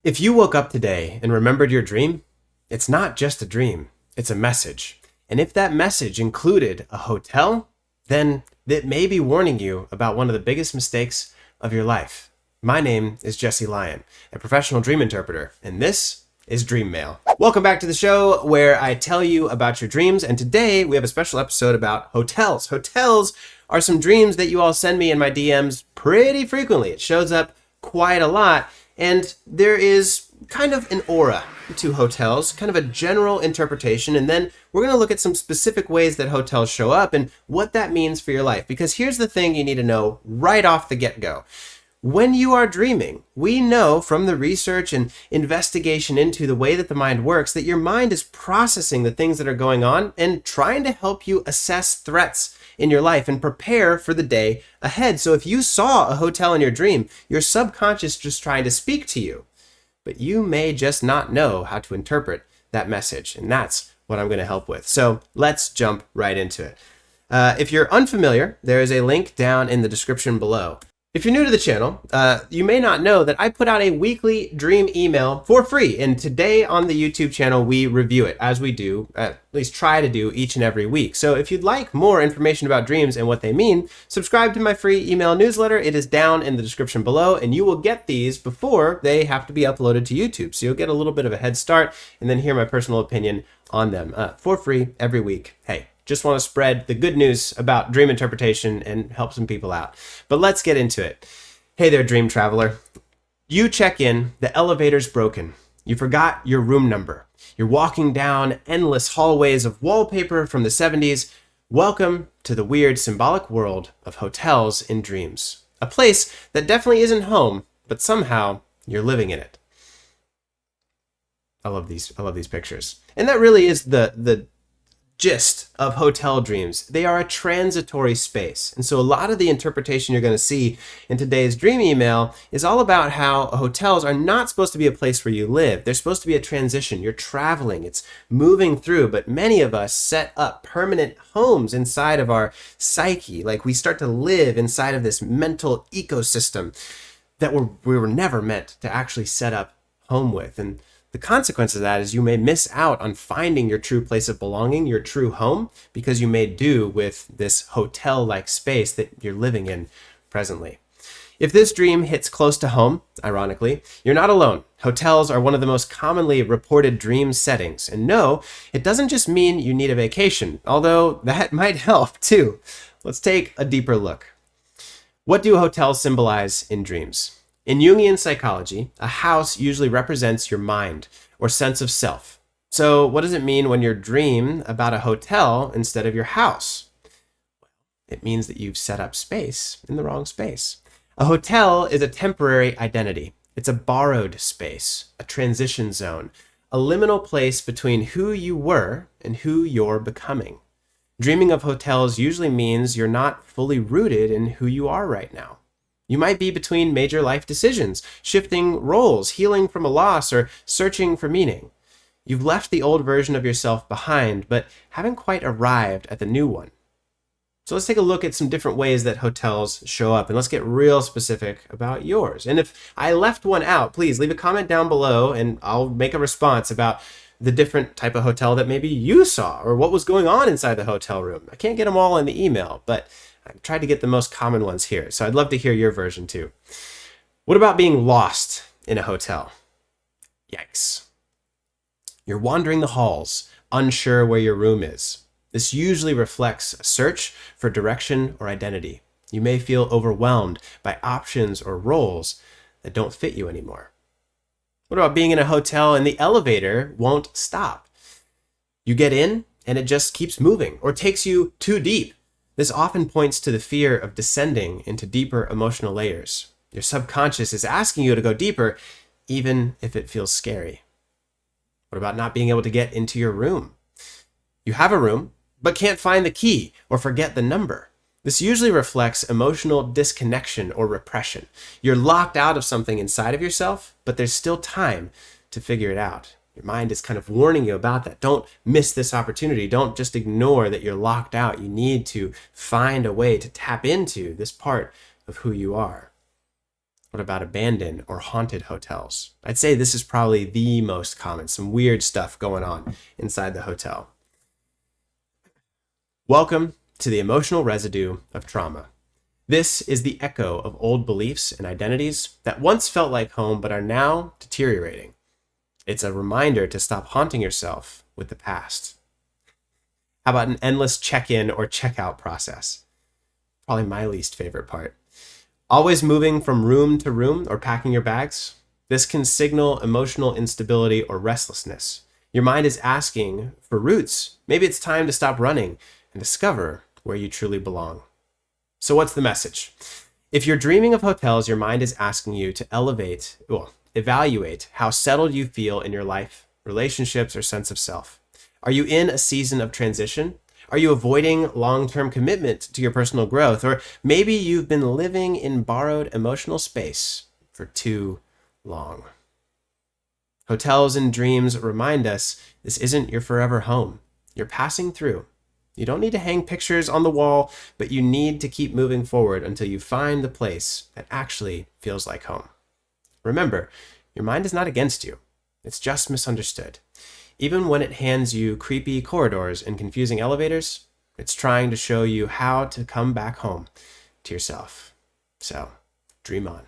If you woke up today and remembered your dream, it's not just a dream, it's a message. And if that message included a hotel, then it may be warning you about one of the biggest mistakes of your life. My name is Jesse Lyon, a professional dream interpreter, and this is Dream Mail. Welcome back to the show where I tell you about your dreams, and today we have a special episode about hotels. Hotels are some dreams that you all send me in my DMs pretty frequently. It shows up quite a lot, and there is kind of an aura to hotels, kind of a general interpretation, and then we're going to look at some specific ways that hotels show up and what that means for your life. Because here's the thing you need to know right off the get-go. When you are dreaming, we know from the research and investigation into the way that the mind works that your mind is processing the things that are going on and trying to help you assess threats in your life and prepare for the day ahead. So if you saw a hotel in your dream, your subconscious is just trying to speak to you, but you may just not know how to interpret that message. And that's what I'm going to help with. So let's jump right into it. If you're unfamiliar, there is a link down in the description below. If you're new to the channel, you may not know that I put out a weekly dream email for free. And today on the YouTube channel, we review it as we do, at least try to do each and every week. So if you'd like more information about dreams and what they mean, subscribe to my free email newsletter. It is down in the description below, and you will get these before they have to be uploaded to YouTube. So you'll get a little bit of a head start and then hear my personal opinion on them for free every week. Hey. Just want to spread the good news about dream interpretation and help some people out. But let's get into it. Hey there, dream traveler. You check in, the elevator's broken. You forgot your room number. You're walking down endless hallways of wallpaper from the 70s. Welcome to the weird symbolic world of hotels in dreams. A place that definitely isn't home, but somehow you're living in it. I love these pictures. And that really is the gist of hotel dreams. They are a transitory space. And so a lot of the interpretation you're going to see in today's dream email is all about how hotels are not supposed to be a place where you live. They're supposed to be a transition. You're traveling. It's moving through. But many of us set up permanent homes inside of our psyche. Like we start to live inside of this mental ecosystem that we were never meant to actually set up home with. And the consequence of that is you may miss out on finding your true place of belonging, your true home, because you may do with this hotel-like space that you're living in presently. If this dream hits close to home, ironically, you're not alone. Hotels are one of the most commonly reported dream settings. And no, it doesn't just mean you need a vacation, although that might help too. Let's take a deeper look. What do hotels symbolize in dreams? In Jungian psychology, a house usually represents your mind or sense of self. So what does it mean when you dream about a hotel instead of your house? It means that you've set up space in the wrong space. A hotel is a temporary identity. It's a borrowed space, a transition zone, a liminal place between who you were and who you're becoming. Dreaming of hotels usually means you're not fully rooted in who you are right now. You might be between major life decisions, shifting roles, healing from a loss, or searching for meaning. You've left the old version of yourself behind, but haven't quite arrived at the new one. So let's take a look at some different ways that hotels show up, and let's get real specific about yours. And if I left one out, please leave a comment down below, and I'll make a response about the different type of hotel that maybe you saw, or what was going on inside the hotel room. I can't get them all in the email, but I tried to get the most common ones here, so I'd love to hear your version too. What about being lost in a hotel? Yikes. You're wandering the halls, unsure where your room is. This usually reflects a search for direction or identity. You may feel overwhelmed by options or roles that don't fit you anymore. What about being in a hotel and the elevator won't stop? You get in and it just keeps moving or takes you too deep. This often points to the fear of descending into deeper emotional layers. Your subconscious is asking you to go deeper, even if it feels scary. What about not being able to get into your room? You have a room, but can't find the key or forget the number. This usually reflects emotional disconnection or repression. You're locked out of something inside of yourself, but there's still time to figure it out. Your mind is kind of warning you about that. Don't miss this opportunity. Don't just ignore that you're locked out. You need to find a way to tap into this part of who you are. What about abandoned or haunted hotels? I'd say this is probably the most common, some weird stuff going on inside the hotel. Welcome to the emotional residue of trauma. This is the echo of old beliefs and identities that once felt like home but are now deteriorating. It's a reminder to stop haunting yourself with the past. How about an endless check-in or check-out process? Probably my least favorite part. Always moving from room to room or packing your bags. This can signal emotional instability or restlessness. Your mind is asking for roots. Maybe it's time to stop running and discover where you truly belong. So what's the message? If you're dreaming of hotels, your mind is asking you to evaluate how settled you feel in your life, relationships, or sense of self. Are you in a season of transition? Are you avoiding long-term commitment to your personal growth? Or maybe you've been living in borrowed emotional space for too long. Hotels and dreams remind us this isn't your forever home. You're passing through. You don't need to hang pictures on the wall, but you need to keep moving forward until you find the place that actually feels like home. Remember, your mind is not against you. It's just misunderstood. Even when it hands you creepy corridors and confusing elevators, it's trying to show you how to come back home to yourself. So, dream on.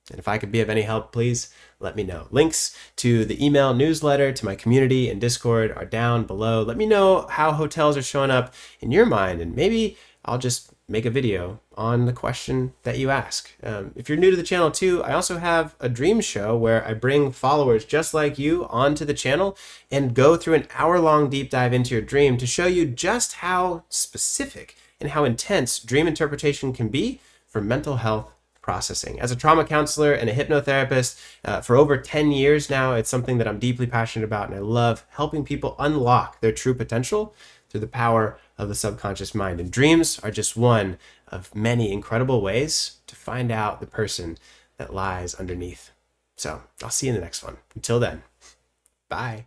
And if I could be of any help, please let me know. Links to the email newsletter, to my community and Discord are down below. Let me know how hotels are showing up in your mind, and maybe I'll just make a video on the question that you ask. If you're new to the channel too, I also have a dream show where I bring followers just like you onto the channel and go through an hour-long deep dive into your dream to show you just how specific and how intense dream interpretation can be for mental health processing. As a trauma counselor and a hypnotherapist for over 10 years now, it's something that I'm deeply passionate about, and I love helping people unlock their true potential through the power of the subconscious mind. And dreams are just one of many incredible ways to find out the person that lies underneath. So I'll see you in the next one. Until then, bye.